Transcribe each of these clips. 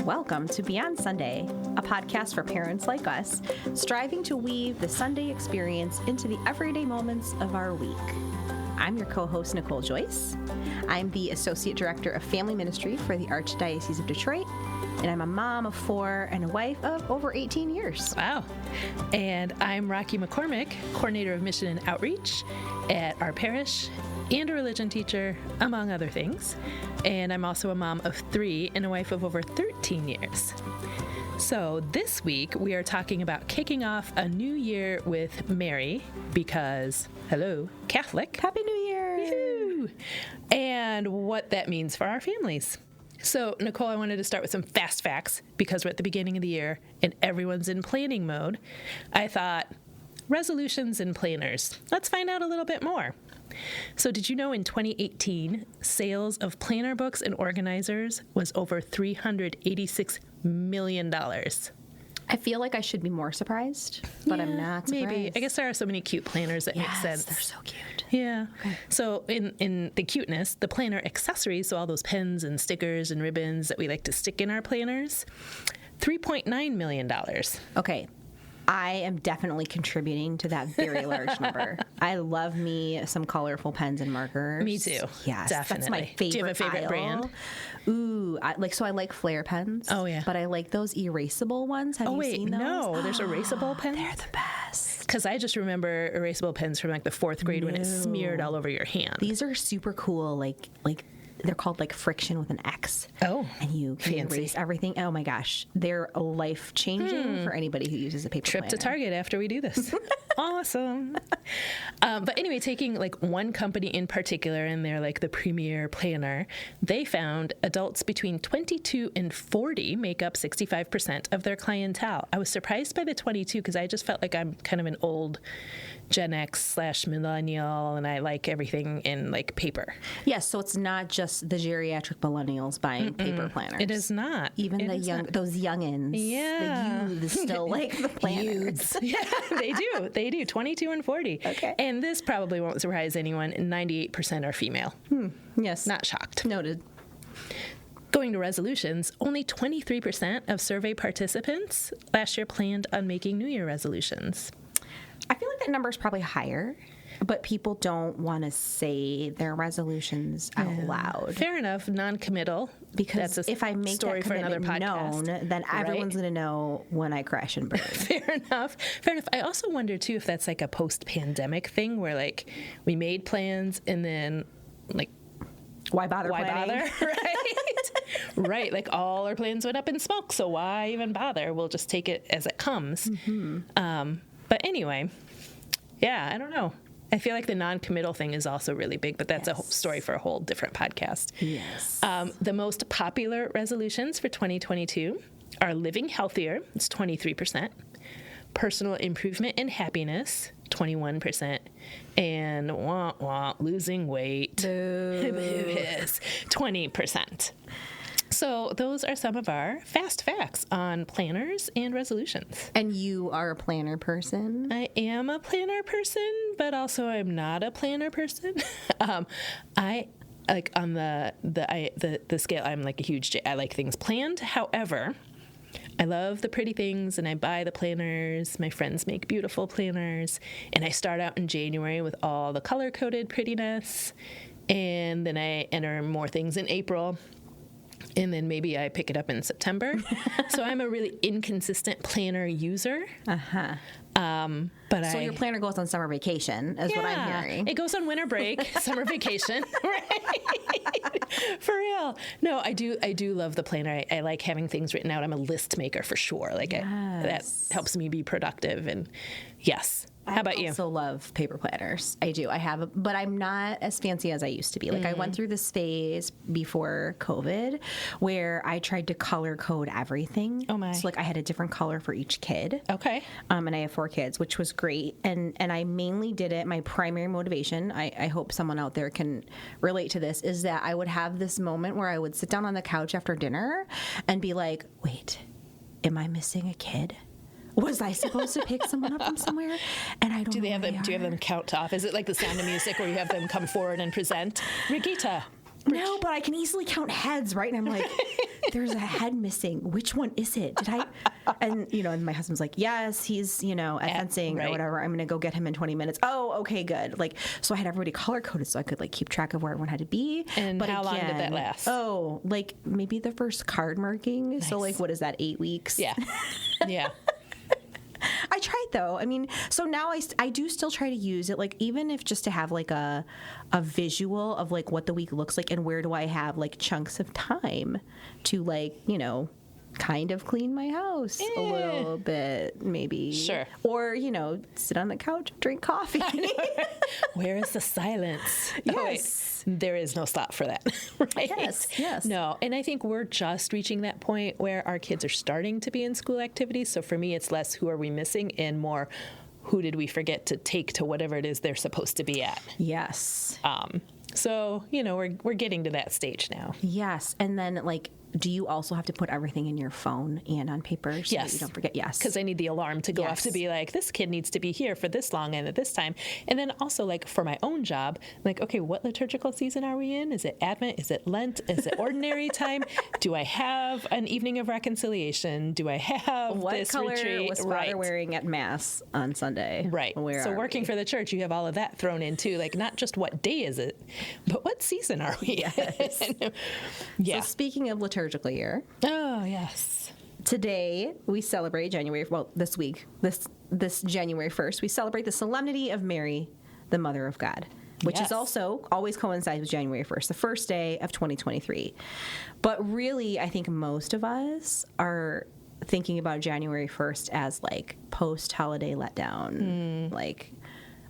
Welcome to Beyond Sunday, a podcast for parents like us, striving to weave the Sunday experience into the everyday moments of our week. I'm your co-host, Joyce. I'm the Associate Director of Family Ministry for the Archdiocese of Detroit, and I'm a mom of 4 and a wife of over 18 years. Wow. And I'm Rakhi McCormick, Coordinator of Mission and Outreach at our parish and a religion teacher, among other things. And I'm also a mom of 3 and a wife of over 13 years. So this week we are talking about kicking off a new year with Mary because, hello, Catholic. Happy New Year! Woo-hoo! And what that means for our families. So, Nicole, I wanted to start with some fast facts because we're at the beginning of the year and everyone's in planning mode. I thought, resolutions and planners. Let's find out a little bit more. So did you know in 2018, sales of planner books and organizers was over $386 million? I feel like I should be more surprised, but I'm not surprised. Maybe. I guess there are so many cute planners that make sense. They're so cute. Yeah. Okay. So in the cuteness, the planner accessories, so all those pens and stickers and ribbons that we like to stick in our planners, $3.9 million. Okay. I am definitely contributing to that very large number. I love me some colorful pens and markers. Me too. Yes, definitely. That's my favorite. Do you have a favorite brand? Ooh, I like Flair pens. Oh yeah. But I like those erasable ones. Have you seen those? No, there's erasable pens. They're the best. Because I just remember erasable pens from like the 4th grade when it smeared all over your hand. These are super cool. Like. They're called like friction with an X. Oh, and you can erase everything. Oh my gosh, they're life changing for anybody who uses a paper trip planner. To Target after we do this. Awesome. But anyway, taking like one company in particular, and they're like the premier planner, they found adults between 22 and 40 make up 65% of their clientele. I was surprised by the 22 because I just felt like I'm kind of an old Gen X / millennial, and I like everything in like paper. Yes, so it's not just the geriatric millennials buying paper planners. It is not. Even those youngins. Yeah. The youths still like the planners. Yeah, they do. They do. 22 and 40. Okay. And this probably won't surprise anyone. 98% are female. Yes. Not shocked. Noted. Going to resolutions, only 23% of survey participants last year planned on making New Year resolutions. I feel like that number is probably higher, but people don't want to say their resolutions out loud. Fair enough, non-committal. Because that's if I make story that for another commitment known, then everyone's going to know when I crash and burn. Fair enough. I also wonder, too, if that's like a post-pandemic thing where, like, we made plans and then, like, why bother planning? Right? Right. Like, all our plans went up in smoke, so why even bother? We'll just take it as it comes. Mm-hmm. But anyway, yeah, I don't know. I feel like the non-committal thing is also really big, but that's a whole story for a whole different podcast. Yes. The most popular resolutions for 2022 are living healthier, it's 23%, personal improvement and happiness, 21%, and losing weight, is 20%. So those are some of our fast facts on planners and resolutions. And you are a planner person? I am a planner person, but also I'm not a planner person. I like on the scale. I'm like a huge. I like things planned. However, I love the pretty things, and I buy the planners. My friends make beautiful planners, and I start out in January with all the color-coded prettiness, and then I enter more things in April. And then maybe I pick it up in September. So I'm a really inconsistent planner user. Uh-huh. So your planner goes on summer vacation, is what I'm hearing. It goes on winter break, summer vacation, right? For real. No, I do love the planner. I like having things written out. I'm a list maker for sure. Like that helps me be productive. And yes. How about you? I also love paper planners. I do. I have, but I'm not as fancy as I used to be. Like I went through this phase before COVID where I tried to color code everything. Oh my. So like I had a different color for each kid. Okay. And I have 4 kids, which was great. And I mainly did it. My primary motivation, I hope someone out there can relate to this, is that I would have this moment where I would sit down on the couch after dinner and be like, wait, am I missing a kid? Was I supposed to pick someone up from somewhere? And I don't know. Do you have them count off? Is it like The Sound of Music where you have them come forward and present? Regita. No, but I can easily count heads, right? And I'm like, there's a head missing. Which one is it? Did I? And, and my husband's like, yes, he's, at fencing or whatever. I'm going to go get him in 20 minutes. Oh, okay, good. Like, so I had everybody color coded so I could keep track of where everyone had to be. And but how long did that last? Oh, maybe the first card marking. Nice. So what is that? 8 weeks? Yeah. Yeah. I tried though. I mean, so now I do still try to use it, even if just to have a visual of what the week looks like and where do I have chunks of time to kind of clean my house a little bit, maybe. Sure. Or, sit on the couch and drink coffee. Where is the silence? Yes. There is no stop for that, right? Yes. No, and I think we're just reaching that point where our kids are starting to be in school activities. So for me, it's less who are we missing and more who did we forget to take to whatever it is they're supposed to be at. Yes. So, we're getting to that stage now. Yes. And then, do you also have to put everything in your phone and on paper so that you don't forget? Yes. Because I need the alarm to go off to be this kid needs to be here for this long and at this time. And then also, for my own job, okay, what liturgical season are we in? Is it Advent? Is it Lent? Is it ordinary time? Do I have an evening of reconciliation? Do I have what this color retreat? was Father wearing at Mass on Sunday? Right. So working for the church, you have all of that thrown in too. Not just what day is it, but what season are we in? Yeah. So speaking of liturgical year. Oh, yes. Today we celebrate this week, this January 1st, we celebrate the Solemnity of Mary, the Mother of God, which is also always coincides with January 1st, the first day of 2023. But really, I think most of us are thinking about January 1st as post-holiday letdown,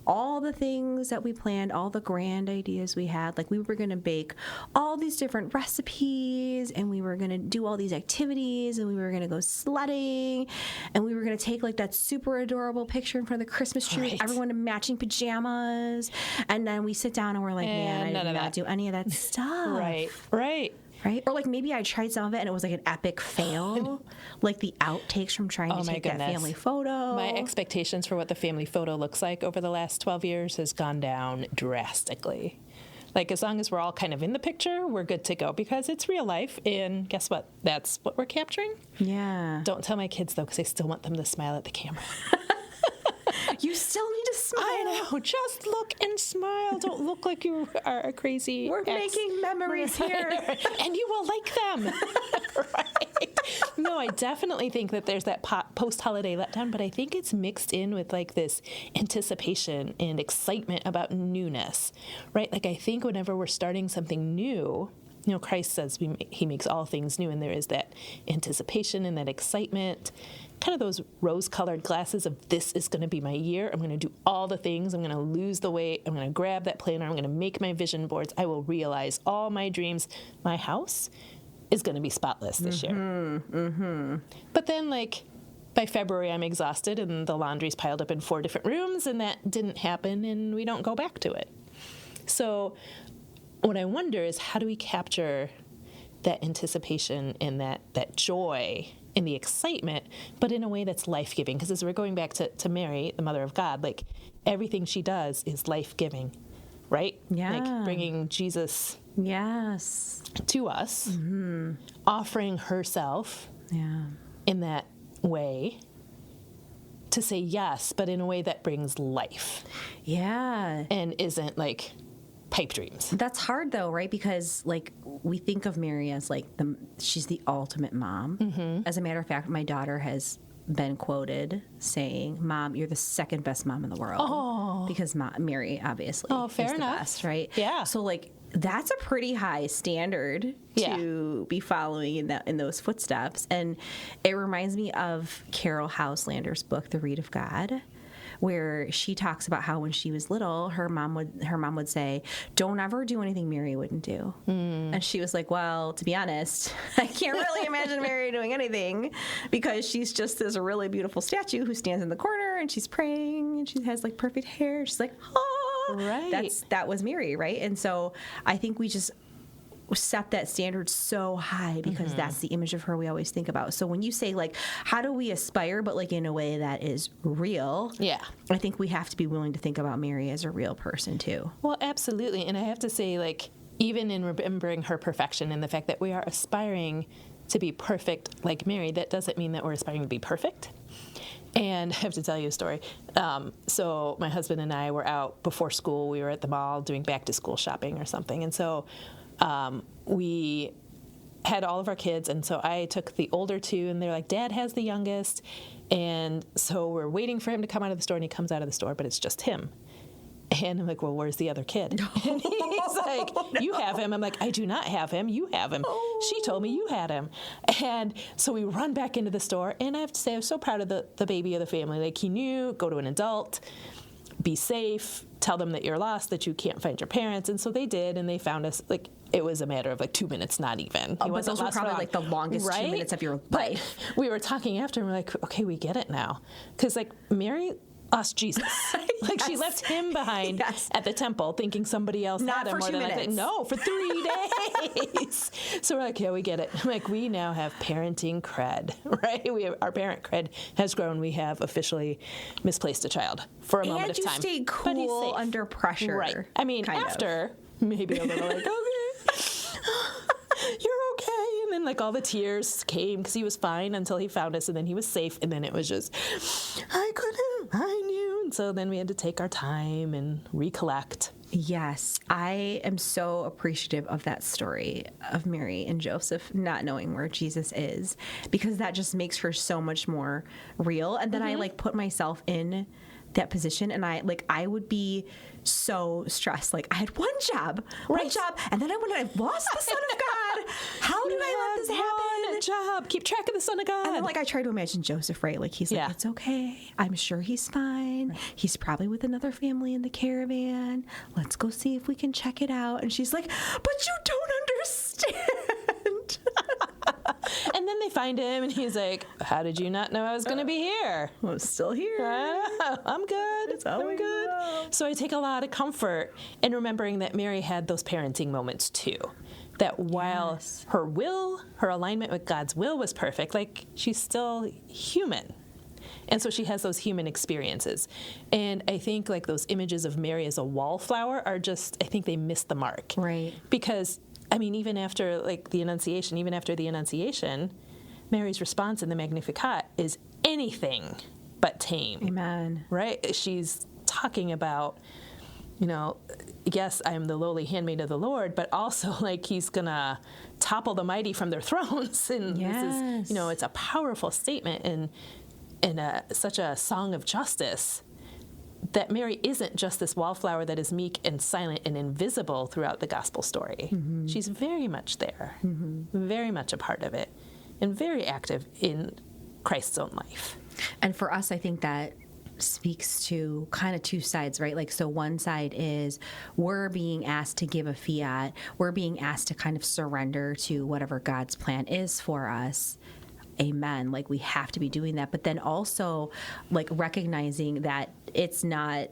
all the things that we planned, all the grand ideas we had, we were going to bake all these different recipes and we were going to do all these activities and we were going to go sledding and we were going to take that super adorable picture in front of the Christmas tree with everyone in matching pajamas. And then we sit down and we're man, I did not do any of that stuff. Right. Or maybe I tried some of it and it was an epic fail, the outtakes from trying to take that family photo. My expectations for what the family photo looks like over the last 12 years has gone down drastically. As long as we're all kind of in the picture, we're good to go because it's real life. And guess what? That's what we're capturing. Yeah. Don't tell my kids, though, because I still want them to smile at the camera. You still need to smile. I know. Just look and smile. Don't look like you are a crazy We're making memories here. And you will like them. Right. No, I definitely think that there's that post-holiday letdown, but I think it's mixed in with this anticipation and excitement about newness, right? I think whenever we're starting something new, Christ says he makes all things new, and there is that anticipation and that excitement, kind of those rose-colored glasses of this is going to be my year. I'm going to do all the things. I'm going to lose the weight. I'm going to grab that planner. I'm going to make my vision boards. I will realize all my dreams. My house is going to be spotless this year. Mm-hmm. But then, by February, I'm exhausted, and the laundry's piled up in 4 different rooms, and that didn't happen, and we don't go back to it. So what I wonder is, how do we capture that anticipation and that joy and the excitement, but in a way that's life-giving? Because as we're going back to Mary, the Mother of God, everything she does is life-giving, right? Yeah. Bringing Jesus to us, offering herself in that way to say yes, but in a way that brings life. Yeah. And isn't pipe dreams. That's hard though, right? Because we think of Mary as she's the ultimate mom. Mm-hmm. As a matter of fact, my daughter has been quoted saying, "Mom, you're the second best mom in the world." Oh. Because Mary obviously fair is the enough. best, right? Yeah. So that's a pretty high standard to be following in those footsteps. And it reminds me of Carol Houselander's book, The Reed of God, where she talks about how when she was little, her mom would say, "Don't ever do anything Mary wouldn't do." And she was like, "Well, to be honest, I can't really imagine Mary doing anything because she's just this really beautiful statue who stands in the corner and she's praying and she has perfect hair." She's like, "Oh, right." That was Mary, right?" And so I think we just set that standard so high because that's the image of her we always think about. So when you say how do we aspire, but in a way that is real, I think we have to be willing to think about Mary as a real person too. Well, absolutely. And I have to say, even in remembering her perfection and the fact that we are aspiring to be perfect like Mary, that doesn't mean that we're aspiring to be perfect. And I have to tell you a story. So my husband and I were out before school. We were at the mall doing back-to-school shopping or something. And so we had all of our kids, and so I took the older two, and they're like, Dad has the youngest. And so we're waiting for him to come out of the store, and he comes out of the store, but it's just him. And I'm like, well, where's the other kid? And he's like, you have him. I'm like, I do not have him. You have him. She told me you had him. And so we run back into the store. And I have to say, I was so proud of the baby of the family. Like, he knew, go to an adult, be safe, tell them that you're lost, that you can't find your parents. And so they did, and they found us. Like, it was a matter of like 2 minutes, not even. But those were probably like the longest 2 minutes of your life. But we were talking after, and we're like, okay, we get it now. Because like Mary lost Jesus. Like, yes. She left him behind at the temple, thinking somebody else not had him for more 2 than minutes. I think. No, for 3 days. So we're like, yeah, we get it. Like, we now have parenting cred, right? Our parent cred has grown. We have officially misplaced a child for a moment of time. And you stay cool under pressure. Right. I mean, after maybe a little like, okay, you're okay. And then like all the tears came because he was fine until he found us, and then he was safe, and then it was just, I couldn't find you. And so then we had to take our time and recollect. Yes, I am so appreciative of that story of Mary and Joseph not knowing where Jesus is, because that just makes her so much more real. And then I like put myself in that position, and I would be so stressed. Like, I had one job, and then I've lost the Son of God. How did I let this happen? Job, keep track of the Son of God. And then I try to imagine Joseph, right? Like, he's like, it's okay. I'm sure he's fine. Right. He's probably with another family in the caravan. Let's go see if we can check it out. And she's like, but you don't understand. And then they find him, and he's like, how did you not know I was going to be here? I'm still here. I'm good. I'm good. So I take a lot of comfort in remembering that Mary had those parenting moments too. That while her will, her alignment with God's will was perfect, like, she's still human. And so she has those human experiences. And I think like those images of Mary as a wallflower are just, I think they missed the mark. Right. Because, I mean, even after the Annunciation, Mary's response in the Magnificat is anything but tame. Amen. Right? She's talking about, yes, I am the lowly handmaid of the Lord, but also like he's going to topple the mighty from their thrones. And this is, it's a powerful statement and such a song of justice, that Mary isn't just this wallflower that is meek and silent and invisible throughout the gospel story. Mm-hmm. She's very much there, very much a part of it, and very active in Christ's own life. And for us, I think that speaks to kind of two sides, right? Like, so one side is we're being asked to give a fiat. We're being asked to kind of surrender to whatever God's plan is for us. Amen. Like, we have to be doing that. But then also, like, recognizing that it's not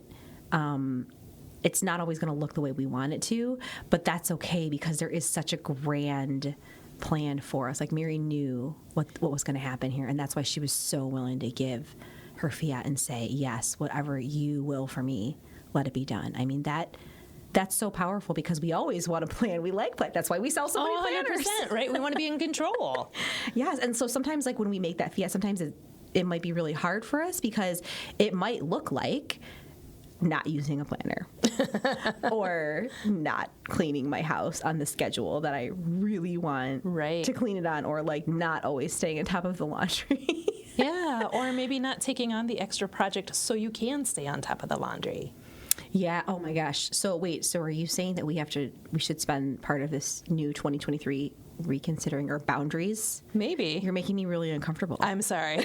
always going to look the way we want it to, but that's okay, because there is such a grand plan for us. Like, Mary knew what was going to happen here, and that's why she was so willing to give her fiat and say, yes, whatever you will for me, let it be done. I mean, that's so powerful, because we always want to plan. We like plan. That's why we sell so many planners. 100%, right? We want to be in control. Yes, and so sometimes, like, when we make that fiat, sometimes it might be really hard for us, because it might look like not using a planner or not cleaning my house on the schedule that I really want to clean it on, or like not always staying on top of the laundry. Yeah, or maybe not taking on the extra project so you can stay on top of the laundry. Yeah. Oh my gosh. So wait. So are you saying that we should spend part of this new 2023 reconsidering our boundaries? Maybe. You're making me really uncomfortable. I'm sorry.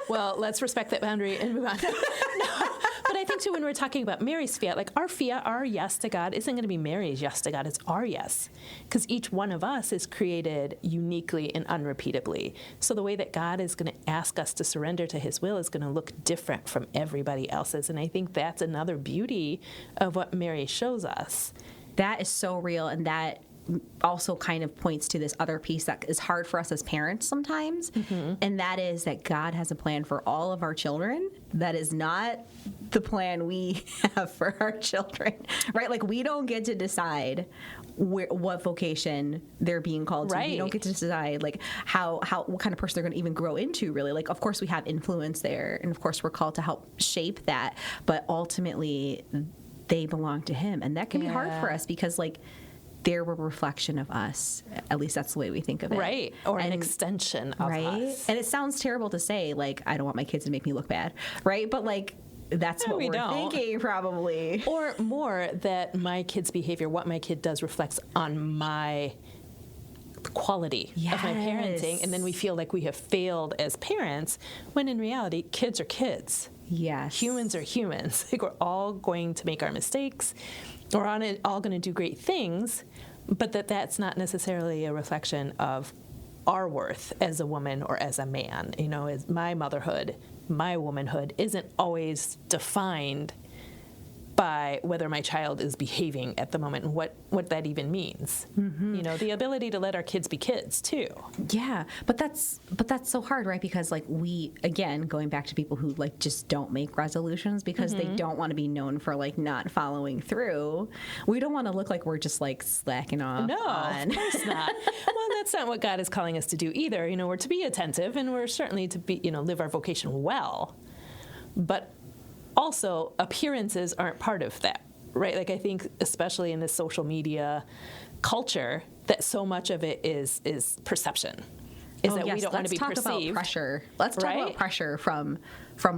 Well, let's respect that boundary and move on. No. But I think too, when we're talking about Mary's fiat, like our fiat, our yes to God isn't going to be Mary's yes to God. It's our yes, because each one of us is created uniquely and unrepeatably. So the way that God is going to ask us to surrender to his will is going to look different from everybody else's. And I think that's another beauty of what Mary shows us. That is so real, and that also kind of points to this other piece that is hard for us as parents sometimes, and that is that God has a plan for all of our children that is not the plan we have for our children, right? Like, we don't get to decide what vocation they're being called to. Right. We don't get to decide like what kind of person they're going to even grow into, really. Like, of course we have influence there, and of course we're called to help shape that, but ultimately they belong to him, and that can be hard for us because like they're a reflection of us. At least that's the way we think of it. Right. Or an extension of us. And it sounds terrible to say, like, I don't want my kids to make me look bad, right? But like, that's what we're thinking, probably. Or more that my kid's behavior, what my kid does, reflects on my quality of my parenting. And then we feel like we have failed as parents, when in reality, kids are kids. Yes. Humans are humans. Like, we're all going to make our mistakes. We're all going to do great things, but that's not necessarily a reflection of our worth as a woman or as a man. You know, as my motherhood, my womanhood isn't always defined by whether my child is behaving at the moment and what that even means. Mm-hmm. You know, the ability to let our kids be kids too. Yeah, but that's so hard, right? Because like we, again, going back to people who like just don't make resolutions because they don't want to be known for like not following through. We don't want to look like we're just like slacking off. No, of course not. Well, that's not what God is calling us to do either. You know, we're to be attentive, and we're certainly to be, you know, live our vocation well. But also, appearances aren't part of that, right? Like, I think, especially in this social media culture, that so much of it is perception. Is that we don't want to be perceived. Let's talk about pressure. Let's talk about pressure from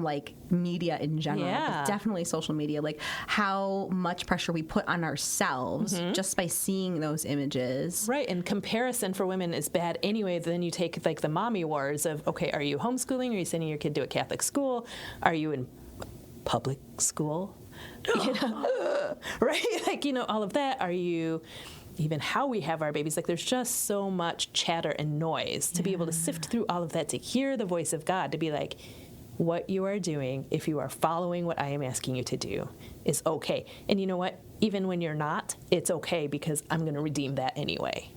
like media in general, but definitely social media. Like how much pressure we put on ourselves just by seeing those images. Right, and comparison for women is bad anyway. Then you take like the mommy wars of, okay, are you homeschooling? Are you sending your kid to a Catholic school? Are you in public school? You know, right? Like, you know, all of that. Are you even how we have our babies? Like, there's just so much chatter and noise to be able to sift through all of that, to hear the voice of God, to be like, what you are doing, if you are following what I am asking you to do, is okay. And you know what? Even when you're not, it's okay, because I'm going to redeem that anyway.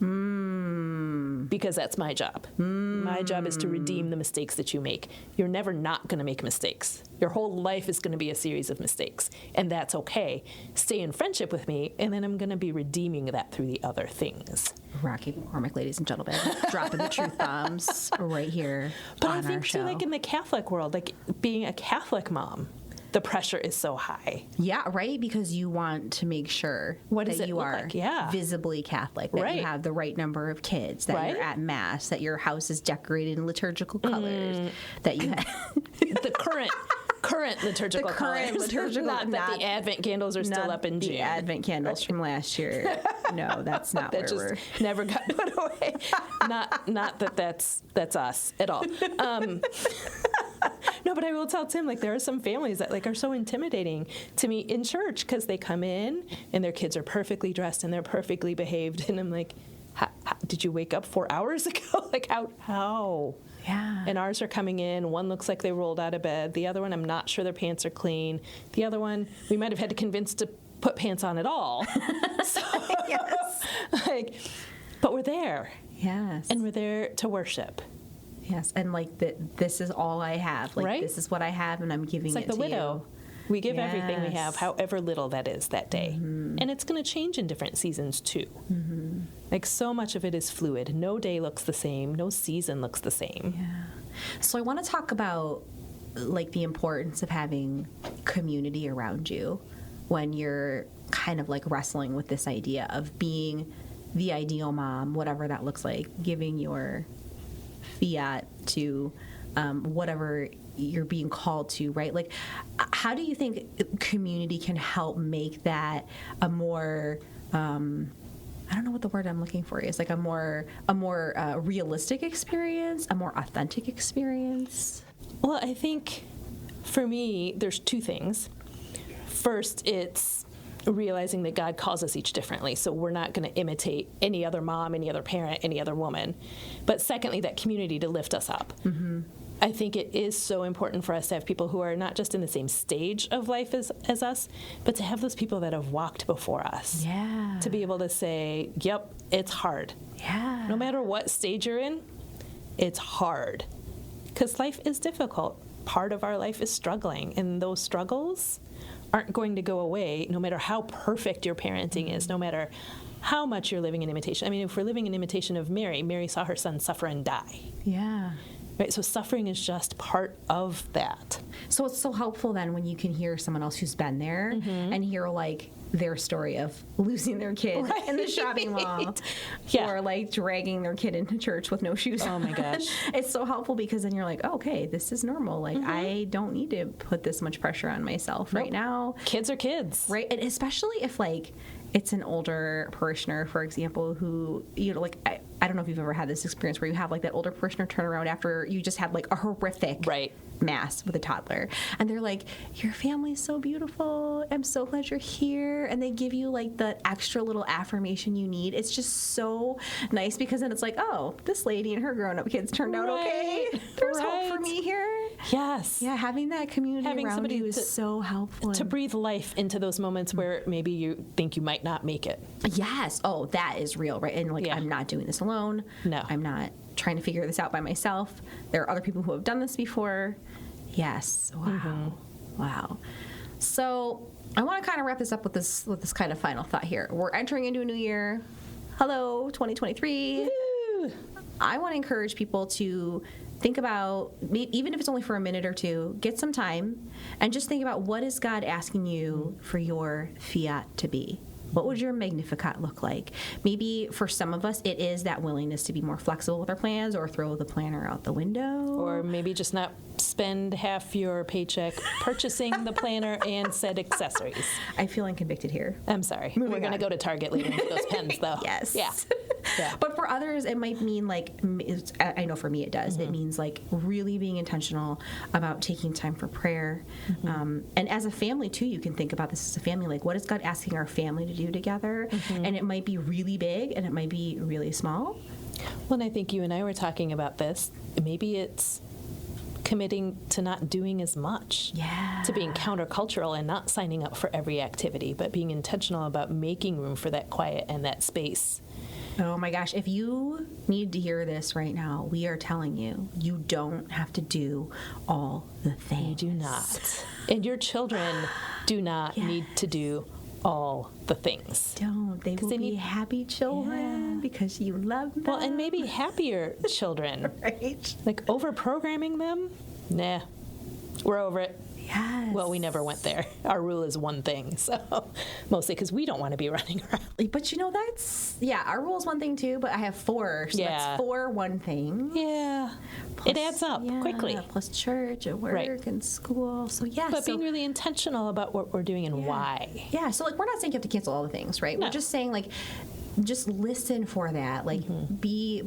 Because that's my job. My job is to redeem the mistakes that you make. You're never not going to make mistakes. Your whole life is going to be a series of mistakes, and that's okay. Stay in friendship with me, and then I'm going to be redeeming that through the other things. Rakhi McCormick, ladies and gentlemen, dropping the truth bombs right here but on I think our show. too, like in the Catholic world, like being a Catholic mom, the pressure is so high. Yeah, right? Because you want to make sure that you are visibly Catholic, that you have the right number of kids, that you're at Mass, that your house is decorated in liturgical colors, that you have the current liturgical colors. Not that the Advent candles are still up in June. The Advent candles from last year. No, that's not that where just never got put away. Not that that's us at all. No, but I will tell Tim, like, there are some families that like are so intimidating to me in church, because they come in and their kids are perfectly dressed and they're perfectly behaved, and I'm like, how, did you wake up 4 hours ago? Like, how? Yeah. And ours are coming in. One looks like they rolled out of bed. The other one, I'm not sure their pants are clean. The other one, we might have had to convince to put pants on at all. So, like, but we're there. Yes. And we're there to worship. Yes, and like this is all I have. Like this is what I have, and I'm giving it to you. It's like the widow. We give everything we have, however little that is that day. And it's going to change in different seasons too. Like, so much of it is fluid. No day looks the same. No season looks the same. Yeah. So I want to talk about like the importance of having community around you when you're kind of like wrestling with this idea of being the ideal mom, whatever that looks like, giving your Fiat to whatever you're being called to, right? Like, how do you think community can help make that a more, I don't know what the word I'm looking for is, like a more realistic experience, a more authentic experience? Well, I think for me, there's two things. First, it's realizing that God calls us each differently, so we're not going to imitate any other mom, any other parent, any other woman. But secondly, that community to lift us up. I think it is so important for us to have people who are not just in the same stage of life as us, but to have those people that have walked before us. Yeah. To be able to say, yep, it's hard. Yeah. No matter what stage you're in, it's hard. Because life is difficult. Part of our life is struggling, and those struggles aren't going to go away no matter how perfect your parenting is, no matter how much you're living in imitation. I mean, if we're living in imitation of Mary, Mary saw her son suffer and die. Yeah. Right, so suffering is just part of that. So it's so helpful then when you can hear someone else who's been there and hear like their story of losing their kid in the shopping mall, or like dragging their kid into church with no shoes on. Oh my gosh. It's so helpful because then you're like, oh, okay, this is normal. Like I don't need to put this much pressure on myself right now. Kids are kids. Right, and especially if like it's an older parishioner, for example, who, you know, like, I don't know if you've ever had this experience where you have like that older parishioner turn around after you just had like a horrific mass with a toddler. And they're like, your family's so beautiful. I'm so glad you're here. And they give you like the extra little affirmation you need. It's just so nice because then it's like, oh, this lady and her grown-up kids turned out okay. There's hope for me here. Yes. Yeah, having that community having around somebody you is so helpful. To breathe life into those moments where maybe you think you might not make it. Yes. Oh, that is real, right? And like, I'm not doing this alone. No. I'm not trying to figure this out by myself. There are other people who have done this before. Yes. Wow. Wow. So I want to kind of wrap this up with this kind of final thought here. We're entering into a new year. Hello, 2023. Woo! I want to encourage people to think about, even if it's only for a minute or two, get some time and just think about, what is God asking you for your Fiat to be? What would your Magnificat look like? Maybe for some of us, it is that willingness to be more flexible with our plans or throw the planner out the window. Or maybe just not spend half your paycheck purchasing the planner and said accessories. I feel convicted here. I'm sorry. We're going to go to Target later and get those pens, though. Yes. Yeah. But for others, it might mean like, I know for me it does. It means like really being intentional about taking time for prayer. And as a family, too, you can think about this as a family. Like, what is God asking our family to do together? And it might be really big and it might be really small. Well, and I think you and I were talking about this. Maybe it's committing to not doing as much, to being countercultural and not signing up for every activity, but being intentional about making room for that quiet and that space. Oh my gosh, if you need to hear this right now, we are telling you, you don't have to do all the things. You do not. And your children do not need to do all the things. Don't. They will be happy children because you love them. Well, and maybe happier children. Right. Like over-programming them? Nah. We're over it. Yes. Well, we never went there. Our rule is one thing, so mostly because we don't want to be running around. But you know, our rule is one thing too, but I have 4, so that's 4 one thing. Yeah. Plus, it adds up quickly. Plus church and work and school. So But being really intentional about what we're doing and why. Yeah, so like we're not saying you have to cancel all the things, right? No. We're just saying like, just listen for that. Like,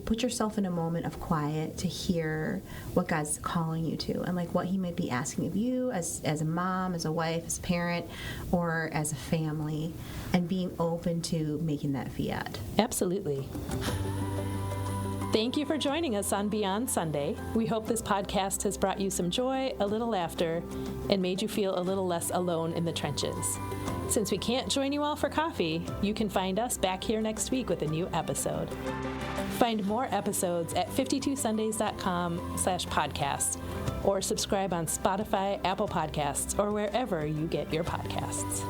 put yourself in a moment of quiet to hear what God's calling you to, and like what He might be asking of you as a mom, as a wife, as a parent, or as a family, and being open to making that Fiat. Absolutely. Thank you for joining us on Beyond Sunday. We hope this podcast has brought you some joy, a little laughter, and made you feel a little less alone in the trenches. Since we can't join you all for coffee, you can find us back here next week with a new episode. Find more episodes at 52sundays.com/podcast or subscribe on Spotify, Apple Podcasts, or wherever you get your podcasts.